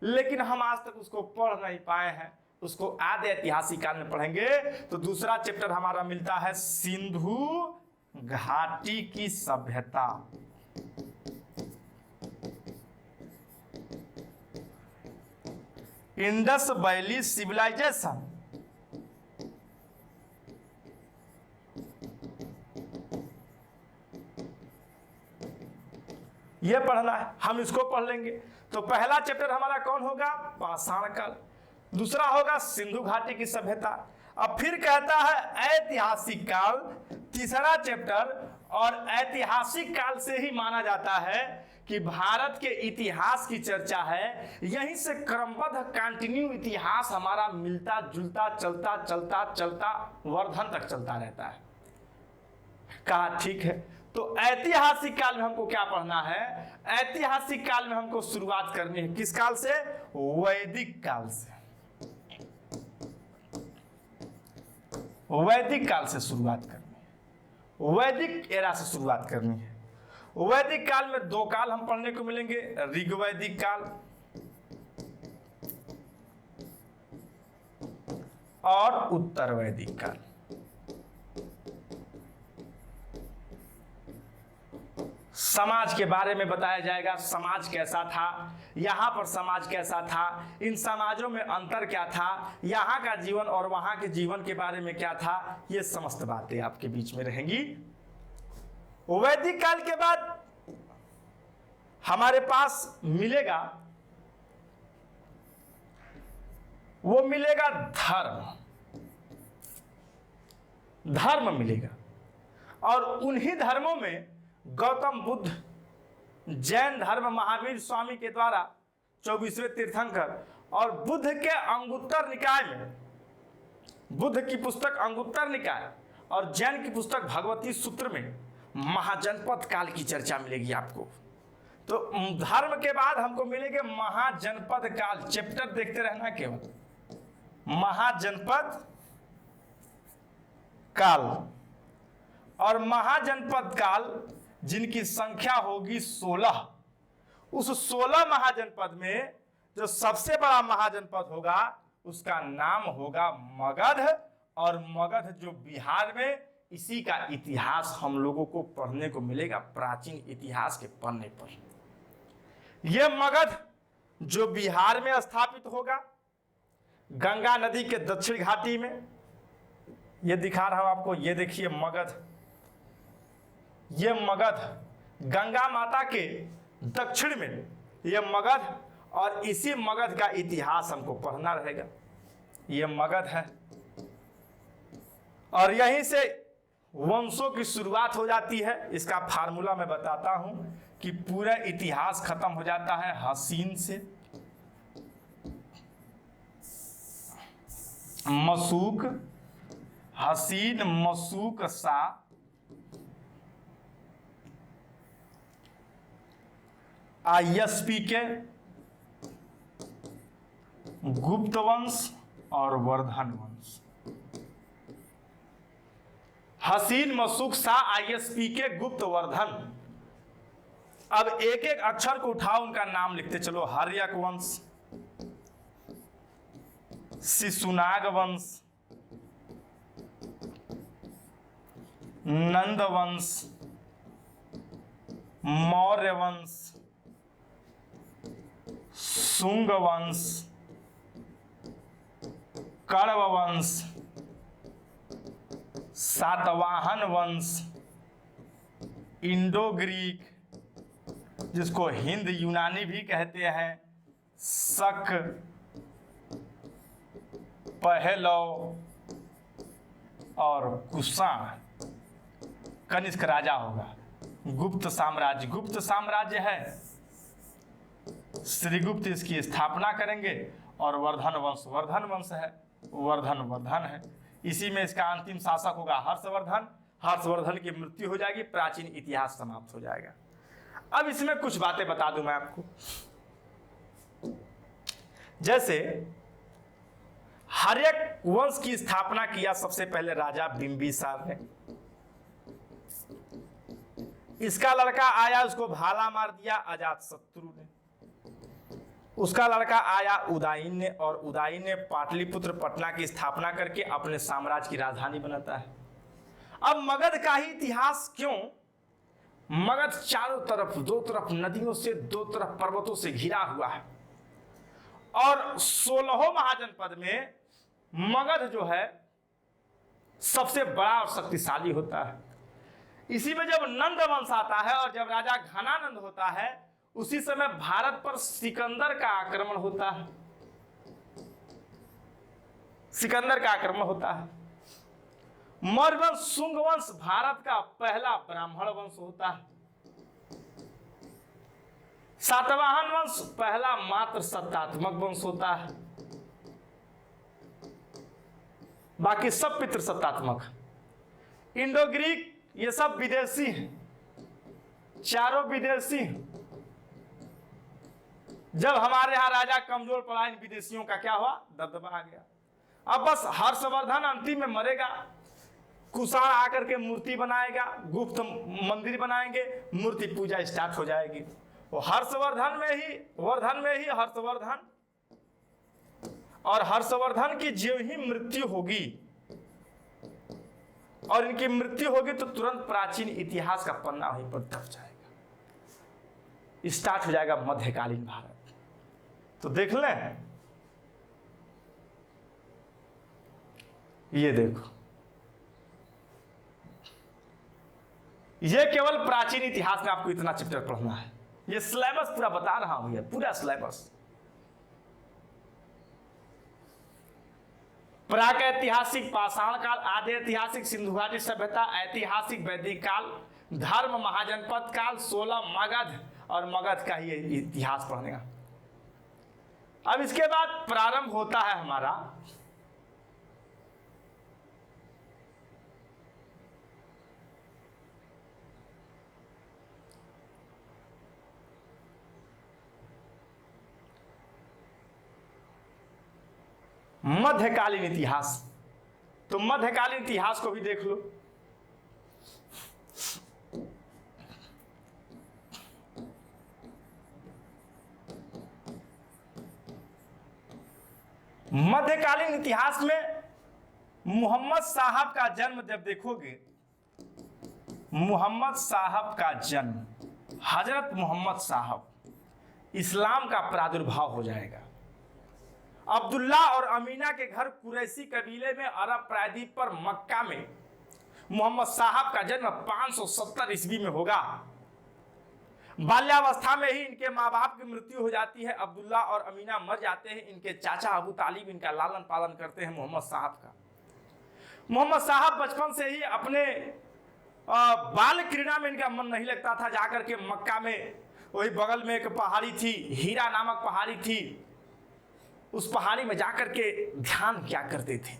लेकिन हम आज तक उसको पढ़ नहीं पाए हैं। उसको आद्य ऐतिहासिक काल में पढ़ेंगे। तो दूसरा चैप्टर हमारा मिलता है सिंधु घाटी की सभ्यता। Indus valley civilization. यह पढ़ना है, हम इसको पढ़ लेंगे। तो पहला चैप्टर हमारा कौन होगा? पाषाण काल। दूसरा होगा सिंधु घाटी की सभ्यता। अब फिर कहता है ऐतिहासिक काल, तीसरा चैप्टर। और ऐतिहासिक काल से ही माना जाता है कि भारत के इतिहास की चर्चा है। यहीं से क्रमबद्ध कंटिन्यू इतिहास हमारा मिलता जुलता चलता चलता चलता वर्धन तक चलता रहता है। कहा ठीक है। तो ऐतिहासिक काल में हमको क्या पढ़ना है? ऐतिहासिक काल में हमको शुरुआत करनी है किस काल से? वैदिक काल से। वैदिक काल से शुरुआत करनी है, वैदिक एरा से शुरुआत करनी है। वैदिक काल में दो काल हम पढ़ने को मिलेंगे, ऋग्वैदिक काल और उत्तर वैदिक काल। समाज के बारे में बताया जाएगा, समाज कैसा था, यहाँ पर समाज कैसा था, इन समाजों में अंतर क्या था, यहाँ का जीवन और वहाँ के जीवन के बारे में क्या था, ये समस्त बातें आपके बीच में रहेंगी। वैदिक काल के बाद हमारे पास मिलेगा, वो मिलेगा धर्म। धर्म मिलेगा और उन्हीं धर्मों में गौतम बुद्ध, जैन धर्म महावीर स्वामी के द्वारा 24वें तीर्थंकर, और बुद्ध के अंगुत्तर निकाय में, बुद्ध की पुस्तक अंगुत्तर निकाय और जैन की पुस्तक भगवती सूत्र में महाजनपद काल की चर्चा मिलेगी आपको। तो धर्म के बाद हमको मिलेंगे महाजनपद काल। चैप्टर देखते रहना केवल, महाजनपद काल। और महाजनपद काल जिनकी संख्या होगी 16, उस 16 महाजनपद में जो सबसे बड़ा महाजनपद होगा उसका नाम होगा मगध। और मगध जो बिहार में, इसी का इतिहास हम लोगों को पढ़ने को मिलेगा प्राचीन इतिहास के पन्ने पर। यह मगध जो बिहार में स्थापित होगा, गंगा नदी के दक्षिण घाटी में, यह दिखा रहा हूं आपको, यह देखिए मगध। यह मगध गंगा माता के दक्षिण में यह मगध, और इसी मगध का इतिहास हमको पढ़ना रहेगा। यह मगध है और यहीं से वंशों की शुरुआत हो जाती है। इसका फार्मूला मैं बताता हूं कि पूरा इतिहास खत्म हो जाता है हसीन से। मशूक, हसीन, मशूक, सा, ISP के, गुप्त वंश और वर्धन वंश। हसीन, मशूक, सा, ISP के, गुप्त, वर्धन। अब एक एक अक्षर को उठाओ, उनका नाम लिखते चलो। हर्यक वंश, शिशुनाग वंश, नंद वंश, मौर्य वंश, शुंग वंश, कण्व वंश, सातवाहन वंश, इंडो ग्रीक, जिसको हिंद यूनानी भी कहते हैं, शक, पहलव और कुषाण। कनिष्क राजा होगा। गुप्त साम्राज्य, गुप्त साम्राज्य है, श्रीगुप्त इसकी स्थापना करेंगे। और वर्धन वंश, वर्धन वंश है, वर्धन है। इसी में इसका अंतिम शासक होगा हर्षवर्धन। हर्षवर्धन की मृत्यु हो जाएगी, प्राचीन इतिहास समाप्त हो जाएगा। अब इसमें कुछ बातें बता दूं मैं आपको। जैसे हर्यक वंश की स्थापना किया सबसे पहले राजा बिंबिसार ने। इसका लड़का आया, उसको भाला मार दिया अजातशत्रु ने। उसका लड़का आया उदयन ने, और उदयन ने पाटलिपुत्र पटना की स्थापना करके अपने साम्राज्य की राजधानी बनाता है। अब मगध का ही इतिहास क्यों? मगध चारों तरफ, दो तरफ नदियों से, दो तरफ पर्वतों से घिरा हुआ है, और 16 महाजनपद में मगध जो है सबसे बड़ा और शक्तिशाली होता है। इसी में जब नंद वंश आता है और जब राजा घनानंद होता है, उसी समय भारत पर सिकंदर का आक्रमण होता है। सिकंदर का आक्रमण होता है। मौर्य वंश, शुंग वंश भारत का पहला ब्राह्मण वंश होता है। सातवाहन वंश पहला मात्र सत्तात्मक वंश होता है, बाकी सब पितृसत्तात्मक। इंडो ग्रीक ये सब विदेशी हैं, चारों विदेशी हैं। जब हमारे यहां राजा कमजोर पड़ा, इन विदेशियों का क्या हुआ? दबदबा आ गया। अब बस हर्षवर्धन अंतिम में मरेगा, कुषाण आकर के मूर्ति बनाएगा, गुप्त मंदिर बनाएंगे, मूर्ति पूजा स्टार्ट हो जाएगी। वो हर्षवर्धन में ही हर्षवर्धन, और हर्षवर्धन की जो ही मृत्यु होगी और इनकी मृत्यु होगी तो तुरंत प्राचीन इतिहास का पन्ना वहीं पर दब जाएगा, स्टार्ट हो जाएगा मध्यकालीन भारत। तो देख लें, ये देखो, ये केवल प्राचीन इतिहास में आपको इतना चैप्टर पढ़ना है। ये सिलेबस पूरा बता रहा हूं, ये पूरा सिलेबस। प्राक ऐतिहासिक पाषाण काल, आदि ऐतिहासिक सिंधु घाटी सभ्यता, ऐतिहासिक वैदिक काल, धर्म महाजनपद काल, 16 मगध, और मगध का ही इतिहास पढ़ने का। अब इसके बाद प्रारंभ होता है हमारा मध्यकालीन इतिहास। तो मध्यकालीन इतिहास को भी देख लो। मध्यकालीन इतिहास में मोहम्मद साहब का जन्म जब देखोगे, मोहम्मद साहब का जन्म, हजरत मोहम्मद साहब, इस्लाम का प्रादुर्भाव हो जाएगा। अब्दुल्ला और अमीना के घर कुरैशी कबीले में अरब प्रायद्वीप पर मक्का में मोहम्मद साहब का जन्म 570 ईस्वी में होगा। बाल्यावस्था में ही इनके माँ बाप की मृत्यु हो जाती है। अब्दुल्ला और अमीना मर जाते हैं। इनके चाचा अबू तालिब इनका लालन पालन करते हैं मोहम्मद साहब का। मोहम्मद साहब बचपन से ही अपने बाल क्रीड़ा में इनका मन नहीं लगता था। जाकर के मक्का में, वही बगल में एक पहाड़ी थी, हीरा नामक पहाड़ी थी, उस पहाड़ी में जाकर के ध्यान क्या करते थे।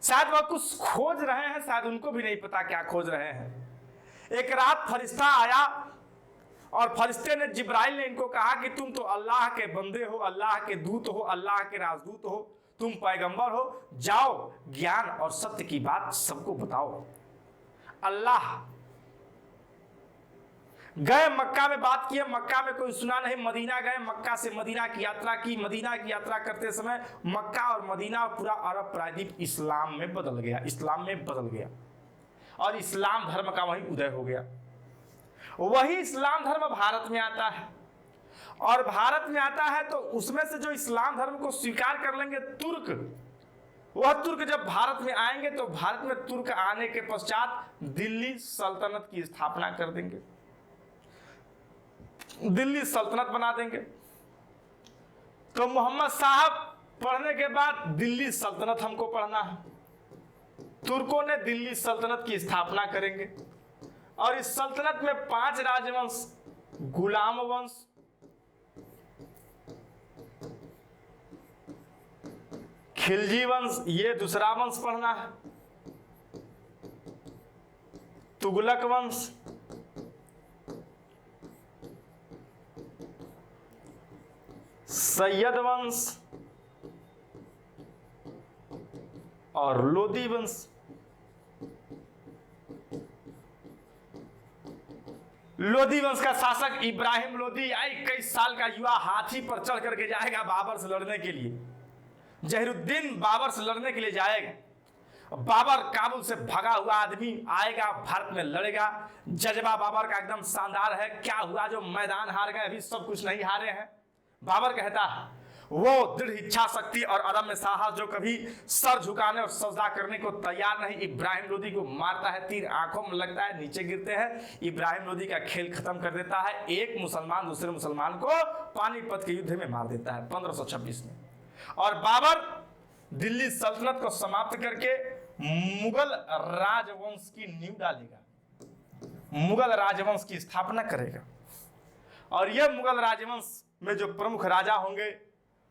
शायद वह कुछ खोज रहे हैं, शायद उनको भी नहीं पता क्या खोज रहे हैं। एक रात फरिश्ता आया और फरिश्ते ने, जिब्राइल ने इनको कहा कि तुम तो अल्लाह के बंदे हो, अल्लाह के दूत हो, अल्लाह के राजदूत हो, तुम पैगंबर हो, जाओ ज्ञान और सत्य की बात सबको बताओ। अल्लाह गए, मक्का में बात किए, मक्का में कोई सुना नहीं। मदीना गए, मक्का से मदीना की यात्रा की। मदीना की यात्रा करते समय मक्का और मदीना, पूरा अरब प्रायद्वीप इस्लाम में बदल गया, इस्लाम में बदल गया, और इस्लाम धर्म का वही उदय हो गया। वही इस्लाम धर्म भारत में आता है, और भारत में आता है तो उसमें से जो इस्लाम धर्म को स्वीकार कर लेंगे तुर्क, वह तुर्क जब भारत में आएंगे तो भारत में तुर्क आने के पश्चात दिल्ली सल्तनत की स्थापना कर देंगे, दिल्ली सल्तनत बना देंगे। तो मोहम्मद साहब पढ़ने के बाद दिल्ली सल्तनत हमको पढ़ना है। तुर्कों ने दिल्ली सल्तनत की स्थापना करेंगे, और इस सल्तनत में 5 राजवंश, गुलाम वंश, खिलजी वंश, ये दूसरा वंश पढ़ना है, तुगलक वंश, सैयद वंश और लोदी वंश। लोदी वंश का शासक इब्राहिम लोदी 21 साल का युवा हाथी पर चढ़ करके जाएगा बाबर से लड़ने के लिए। जहीरुद्दीन बाबर से लड़ने के लिए जाएगा। बाबर काबुल से भगा हुआ आदमी आएगा, भारत में लड़ेगा। जज्बा बाबर का एकदम शानदार है। क्या हुआ जो मैदान हार गए, अभी सब कुछ नहीं हारे हैं। बाबर कहता है वो दृढ़ इच्छा शक्ति और अदम्य साहस जो कभी सर झुकाने और सजदा करने को तैयार नहीं। इब्राहिम लोदी को मारता है, तीर आंखों में लगता है, नीचे गिरते हैं। इब्राहिम लोदी का खेल खत्म कर देता है। एक मुसलमान दूसरे मुसलमान को पानीपत के युद्ध में मार देता है 1526 में। और बाबर दिल्ली सल्तनत को समाप्त करके मुगल राजवंश की नींव डालेगा, मुगल राजवंश की स्थापना करेगा। और यह मुगल राजवंश में जो प्रमुख राजा होंगे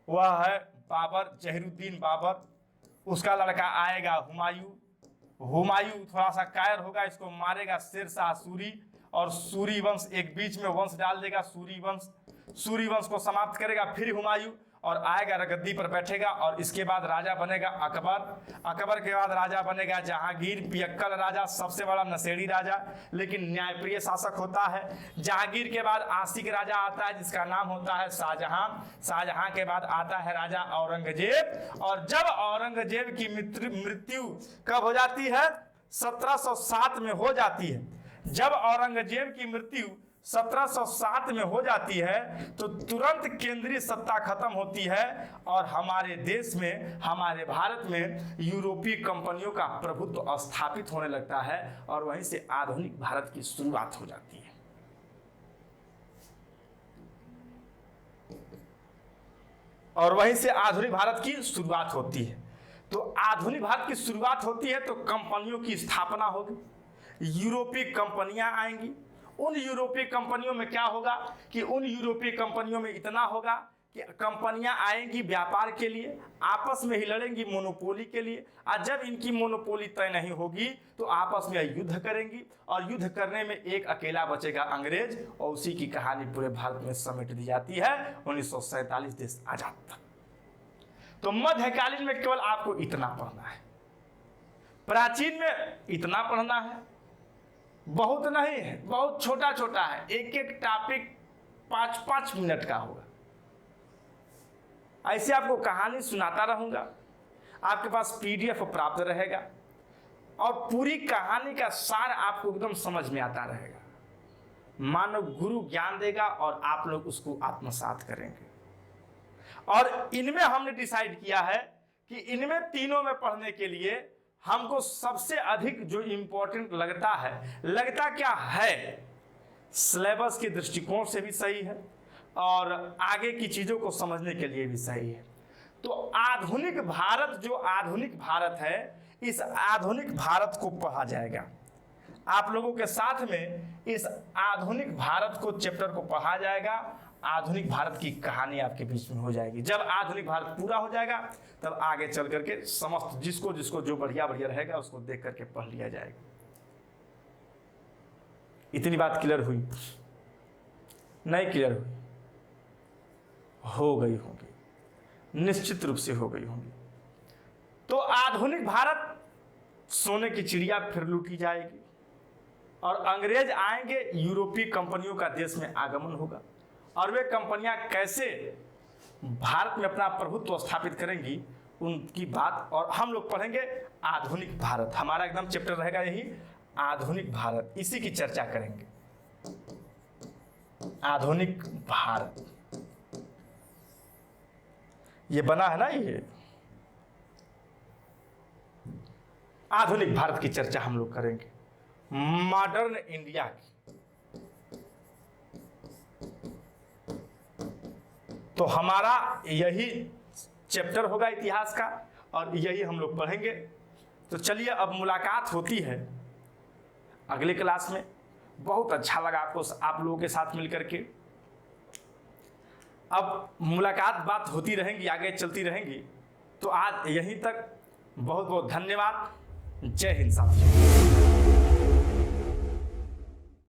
वह है बाबर, जहीरुद्दीन बाबर। उसका लड़का आएगा हुमायूं। हुमायूं थोड़ा सा कायर होगा, इसको मारेगा शेरशाह सूरी। और सूरी वंश एक बीच में वंश डाल देगा, सूरी वंश। सूरी वंश को समाप्त करेगा फिर हुमायूं, और आएगा गद्दी पर बैठेगा। और इसके बाद राजा बनेगा अकबर। अकबर के बाद राजा बनेगा जहांगीर, पियक्कल राजा, सबसे बड़ा नशेड़ी राजा, लेकिन न्यायप्रिय शासक होता है। जहांगीर के बाद आशिक राजा आता है जिसका नाम होता है शाहजहां। शाहजहां के बाद आता है राजा औरंगजेब। और जब औरंगजेब की मृत्यु कब हो जाती है? 1707 में हो जाती है। जब औरंगजेब की मृत्यु 1707 में हो जाती है तो तुरंत केंद्रीय सत्ता खत्म होती है और हमारे देश में, हमारे भारत में यूरोपीय कंपनियों का प्रभुत्व स्थापित होने लगता है। और वहीं से आधुनिक भारत की शुरुआत हो जाती है। और वहीं से आधुनिक भारत की शुरुआत होती है। तो आधुनिक भारत की शुरुआत होती है तो कंपनियों की स्थापना होगी, यूरोपीय कंपनियां आएंगी। उन यूरोपीय कंपनियों में क्या होगा कि उन यूरोपीय कंपनियों में इतना होगा कि कंपनियां आएंगी व्यापार के लिए, आपस में ही लड़ेंगी मोनोपोली के लिए। और जब इनकी मोनोपोली तय नहीं होगी तो आपस में युद्ध करेंगी। और युद्ध करने में एक अकेला बचेगा अंग्रेज, और उसी की कहानी पूरे भारत में समेट दी जाती है 1947 देश आजाद तक। तो मध्यकालीन में केवल आपको इतना पढ़ना है, प्राचीन में इतना पढ़ना है। बहुत नहीं है, बहुत छोटा छोटा है। एक एक टॉपिक 5-5 मिनट का होगा। ऐसे आपको कहानी सुनाता रहूंगा, आपके पास PDF प्राप्त रहेगा और पूरी कहानी का सार आपको एकदम समझ में आता रहेगा। मानव गुरु ज्ञान देगा और आप लोग उसको आत्मसात करेंगे। और इनमें हमने डिसाइड किया है कि इनमें तीनों में पढ़ने के लिए हमको सबसे अधिक जो इंपॉर्टेंट लगता क्या है, सिलेबस के दृष्टिकोण से भी सही है और आगे की चीजों को समझने के लिए भी सही है। तो आधुनिक भारत, जो आधुनिक भारत है, इस आधुनिक भारत को पढ़ा जाएगा। आप लोगों के साथ में इस आधुनिक भारत को चैप्टर को पढ़ा जाएगा। आधुनिक भारत की कहानी आपके बीच में हो जाएगी। जब आधुनिक भारत पूरा हो जाएगा तब आगे चल करके समस्त जिसको जिसको जो बढ़िया बढ़िया रहेगा उसको देख करके पढ़ लिया जाएगा। इतनी बात क्लियर हुई? नहीं क्लियर हुई? हो गई होगी, निश्चित रूप से हो गई होगी। तो आधुनिक भारत सोने की चिड़िया फिर लूटी जाएगी और अंग्रेज आएंगे, यूरोपीय कंपनियों का देश में आगमन होगा। और वे कंपनियां कैसे भारत में अपना प्रभुत्व स्थापित करेंगी उनकी बात और हम लोग पढ़ेंगे। आधुनिक भारत हमारा एकदम चैप्टर रहेगा, यही आधुनिक भारत, इसी की चर्चा करेंगे। आधुनिक भारत ये बना है ना, ये आधुनिक भारत की चर्चा हम लोग करेंगे, मॉडर्न इंडिया की। तो हमारा यही चैप्टर होगा इतिहास का और यही हम लोग पढ़ेंगे। तो चलिए अब मुलाकात होती है अगले क्लास में। बहुत अच्छा लगा आपको, आप लोगों के साथ मिलकर के। अब मुलाकात बात होती रहेंगी, आगे चलती रहेंगी। तो आज यहीं तक, बहुत बहुत धन्यवाद। जय हिंद साथियों।